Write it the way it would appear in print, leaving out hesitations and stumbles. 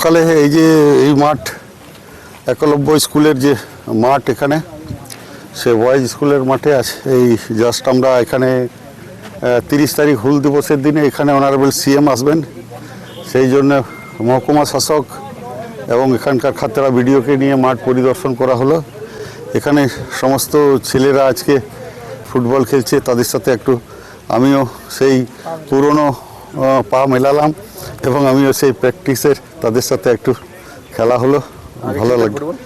সকালে এই যে এই মাঠ একলব্য স্কুলের যে মাঠ এখানে, সে বয়েজ স্কুলের মাঠে আছে। এই জাস্ট আমরা এখানে 30 তারিখ হুল দিবসের দিনে এখানে অনারেবল সিএম আসবেন, সেই জন্য মহকুমা শাসক এবং এখানকার খাতড়া বিডিওকে নিয়ে মাঠ পরিদর্শন করা হলো। এখানে সমস্ত ছেলেরা আজকে ফুটবল খেলছে, তাদের সাথে একটু আমিও সেই পুরনো পা মেলালাম এবং আমিও সেই প্র্যাকটিসের তাদের সাথে একটু খেলা হলো, ভালো লাগলো।